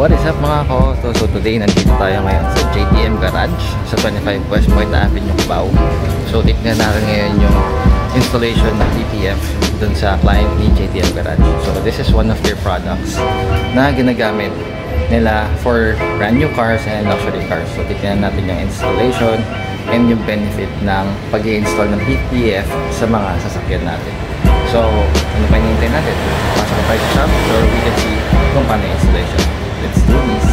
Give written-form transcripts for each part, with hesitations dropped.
What is up mga ko? So today nandito tayo ngayon sa JTM Garage sa 25 West Point Avenue, Cubao. So tignan natin ngayon yung installation ng PPF dun sa client ni JTM Garage. So this is one of their products na ginagamit nila for brand new cars and luxury cars. So tignan natin yung installation and yung benefit ng pag-i-install ng PPF sa mga sasakyan natin. So ano pa hinihintay natin? Pasok tayo sa shop so we can see kung paano yung installation. Let's do this.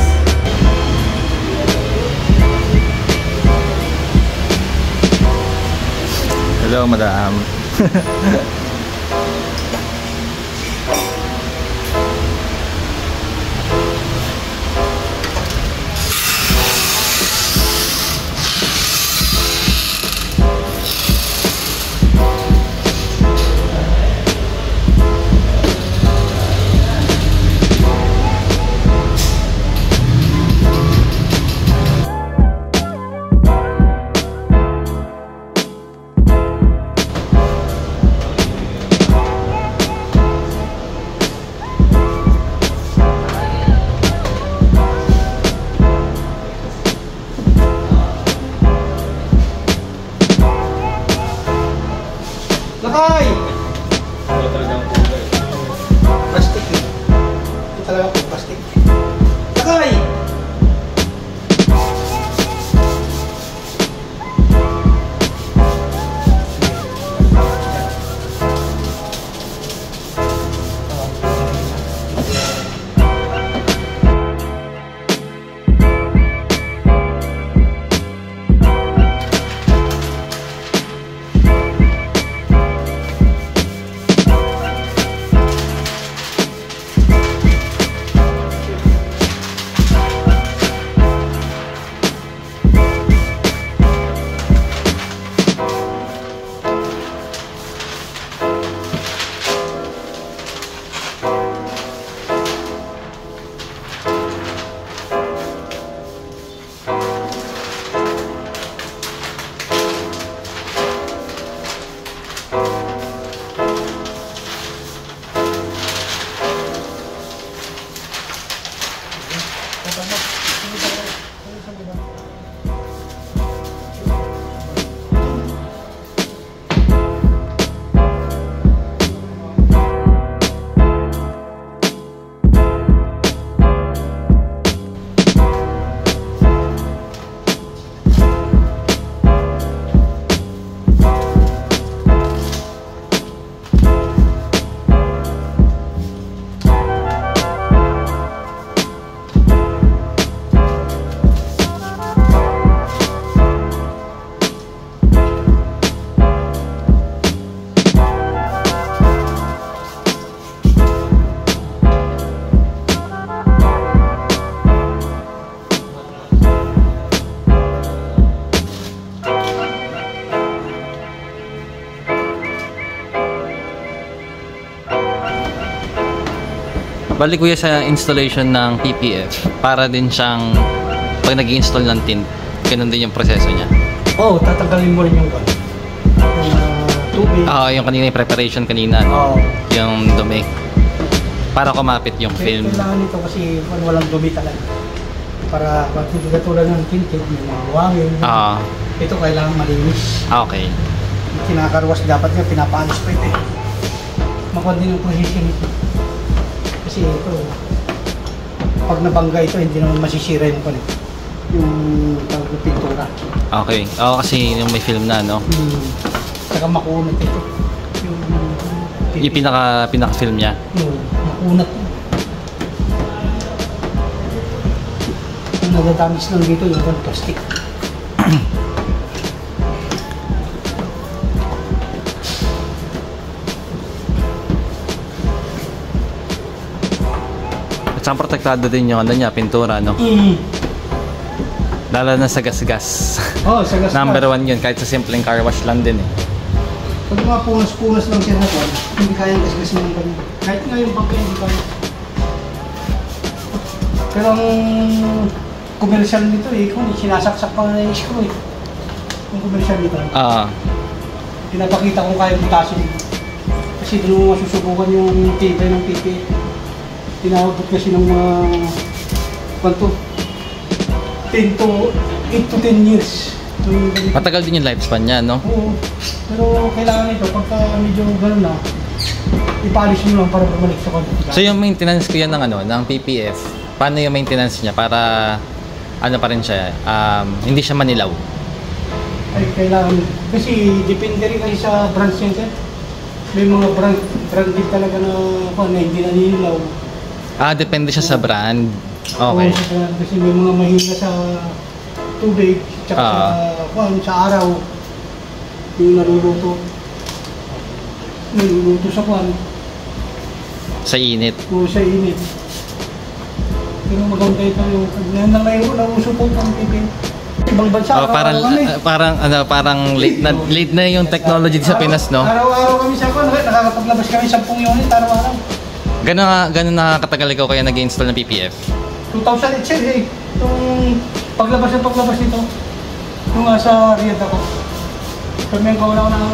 Hello, madam. Lakay! Ito talagang kulay. Plastic eh. Ito talagang plastic. Lakay! Bali kuya sa installation ng PPF, para din siyang pag nag-i-install ng tint, ganun din yung proseso niya. Oo, tatanggalin mo rin yung tubig. Yung kanina yung preparation kanina, no? Yung dumi. Para kumapit yung film. Kailangan nito kasi walang dumi talaga. Para pag hindi katulad ng tinted, may mga buwangin. Ito kailangan malinis. Okay. Kinakarwas dapat nga, pinapaalis pa ito eh. Makuha din yung position ito. Kasi ito, pag nabangga ito, hindi naman masisira yung pintura. Okay. Kasi yung may film na, no? Saka makunat ito. Yung pinaka-film niya? Makunat. Ang nagdadamis lang dito, yung plastic. At saan protektado din yung pintura, no? Lalo na sa gas-gas. Sa gas-gas. Number 1 yun, kahit sa simpleng car wash lang din eh. Pag mga punas-punas lang siya na po, hindi kayang gas-gasin ng ganyan. Kahit nga yung bangka hindi kaya. Pero ang commercial nito eh, kung sinasaksak pa na yung screw eh. Yung commercial nito. Pinapakita kung kaya butasin. Kasi doon mo masusubukan yung tibay ng PP. Tinawag kasi ng mga kwanto, 10 to 8 to 10 years. Matagal din yung lifespan niya, no? Oo. Pero kailangan ito, pagka medyo gano'n na, ipalis mo lang para bumalik sa kwanto. So yung maintenance ko yan ng ano, ng PPF, paano yung maintenance niya para ano pa rin siya, hindi siya manilaw? Ay, kailangan. Kasi depende rin kasi sa brand center. May mga branded talaga na hindi naninilaw. Depende siya sa brand. Okay. Oo, kasi may mga mahina sa tubig, tsaka sa araw, yung naluluto sa sa init. O sa init. Pero maganda ito yung nauso po ng pipin. Ibang bansa, parang late na yung technology sa Pinas, no? Araw-araw kami sa nakakapaglabas kami 10 unit araw-araw. Gano'n nakakatagal ikaw kaya nag-install ng PPF? 2008 sir, itong paglabas nito, yung sa Riyadh ako. Kami ang kauna ko ng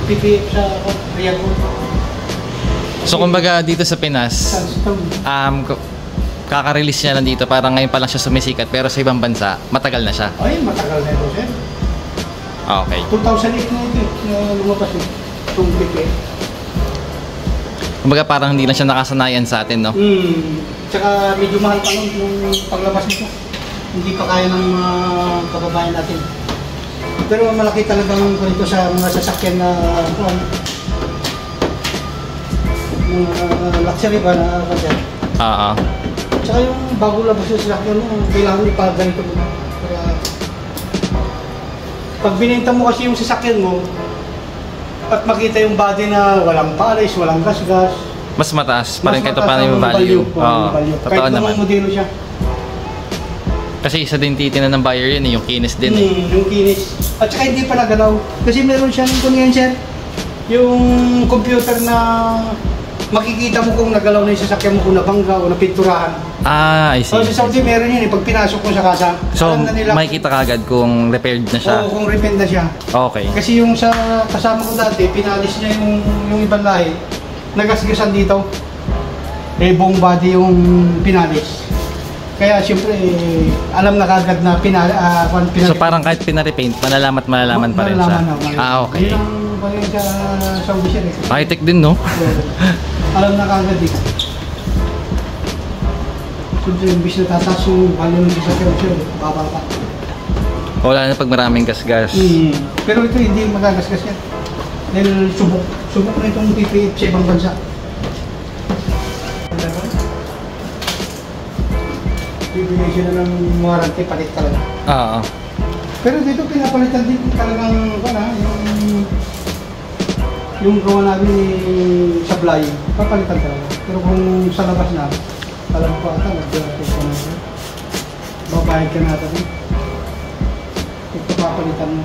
PPF sa Riyadh ko. So kumbaga dito sa Pinas, kaka-release niya lang dito, parang ngayon pa lang siya sumisikat, pero sa ibang bansa, matagal na siya. Ay, matagal na ito sir. Okay. 2008 na ito, lumabas itong PPF. Kumbaga parang hindi na siya nakasanayan sa atin, no? Tsaka medyo mahal pa nun yung paglabas nito. Hindi pa kaya ng mga kababayan natin. Pero malaki talagang ganito sa mga sasakyan na luxury ba na kasi. Tsaka yung bago labas yung sasakyan mo, kailangan ipaganito mo na. Pag binenta mo kasi yung sasakyan mo, at makita yung body na walang polish, walang gasgas, mas mataas pa rin kahit paano yung value. Totoo naman. Kahit modelo siya. Kasi isa din titinan ng buyer yun, yung kinis din Yung kinis. At saka hindi pa nagalaw. Kasi meron siyang sir, yung computer na makikita mo kung nagalaw na yung sasakyan mo, kung nabangga o napinturahan. I see. So sa Saudi meron yun pag pinasok mo sa kasa. So makikita ka agad kung repaired na siya? Oo, kung repaired na siya. Okay. Kasi yung sa kasama ko dati, pinalis niya yung ibang lahi, nagasgasan dito. Buong body yung pinalis. Kaya siyempre, alam na kagad na So parang kahit pinarepaint, malalaman pa rin siya? Okay. Yun ang bagay sa Saudi siya. High-tech din, no? Alam na kagad eh. Siyempre, imbis na tataas yung value ng sasakyan siya, babang pa. Wala na pag maraming gasgas. Pero ito hindi magagasgas yan. Dahil subok na itong PPF sa ibang bansa. Bibigay sila ng warranty, palit talaga. Pero dito pinapalitan din talagang yung gawa namin sablay, papalitan talaga. Pero kung sa labas na, alam ko ata, babayad ka natin. Ito papalitan mo.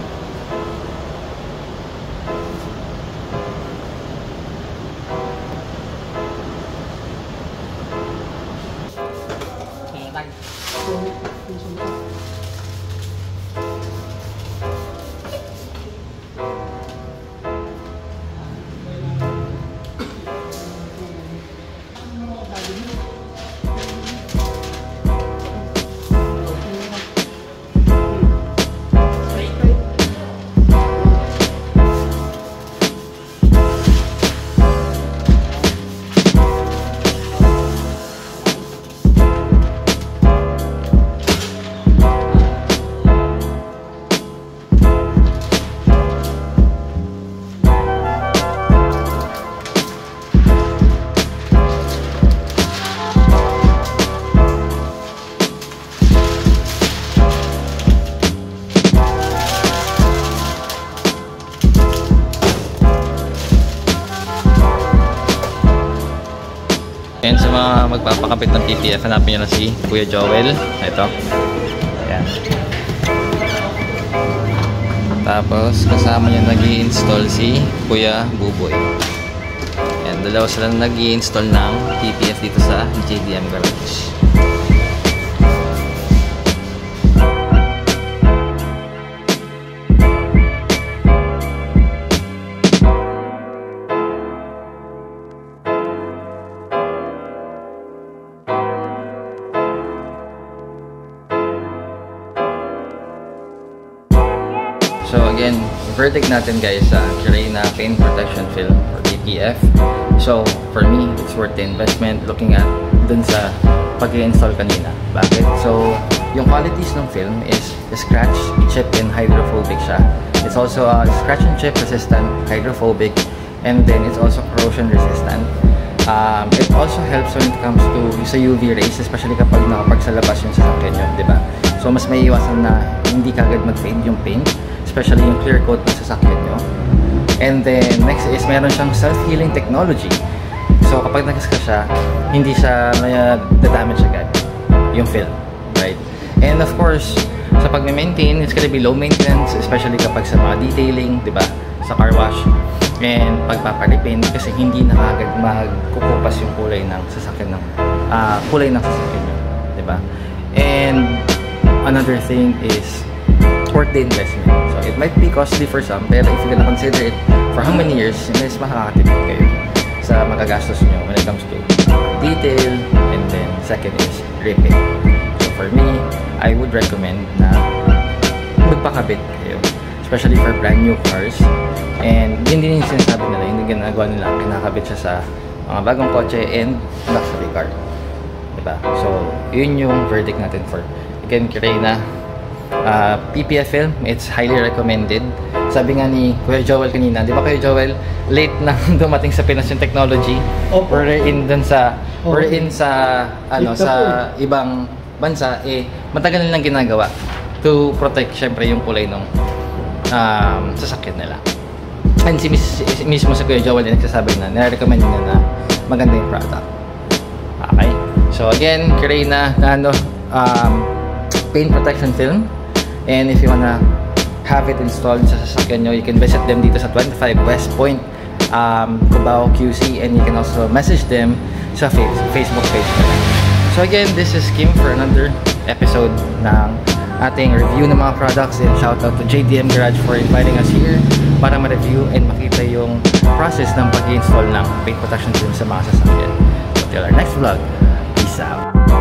Ayan, sa mga magpapakapit ng PPF, hanapin nyo na si Kuya Joel. Ito. Ayan. Tapos, kasama niya nag-i-install si Kuya Buboy. Ayan, dalawa sila nag-i-install ng PPF dito sa JDM Garage. again, verdict natin guys sa Kirena Paint Protection Film or PPF. So for me, it's worth the investment looking at dun sa pag-i-install kanina. Bakit? So yung qualities ng film is scratch, chip, and hydrophobic siya. It's also scratch and chip resistant, hydrophobic, and then it's also corrosion resistant. It also helps when it comes to sa UV rays, especially kapag nakapag sa labas yung sasakyan nyo, di ba? So mas may iwasan na hindi kagad mag-fade yung paint, especially yung clear coat ng sasakyan nyo. And then next is meron siyang self-healing technology. So kapag nagas ka siya, hindi siya damage agad yung film, right? And of course, sa pag-maintain, it's gonna be low maintenance, especially kapag sa mga detailing, di ba? Sa car wash. And pagpaparipin kasi hindi na agad magkukupas yung kulay ng sasakyan nyo, di ba? And another thing is worth the investment. So it might be costly for some, pero if you're gonna consider it for how many years, mas makakatipid kayo sa magagastos nyo when it comes to detail, and then second is repair. So for me, I would recommend na magpakabit kayo, especially for brand new cars. And yun din yung sinasabi nila, yung ginagawa nila, kinakabit siya sa mga bagong kotse and luxury car, diba? So yun yung verdict natin for, again, Kirena PPF film. It's highly recommended. Sabi nga ni Kuya Joel kanina, di ba Kuya Joel, late na dumating sa Pinas yung technology. Wherein sa ibang bansa, matagal nilang ginagawa to protect syempre yung kulay ng sasakyan nila. And mismo sa Kuya Joel, nagsasabi na, nire-recommend niya na maganda yung product. Okay. So again, Kirena paint protection film. And if you wanna have it installed sa sasakyan nyo, you can visit them dito sa 25 West Point, Cubao, QC, and you can also message them sa Facebook page nila. So again, this is Kim for another episode ng ating review ng mga products, and shout out to JDM Garage for inviting us here para ma-review and makita yung process ng pag-install ng paint protection film sa mga sasakyan. So till our next vlog, peace out!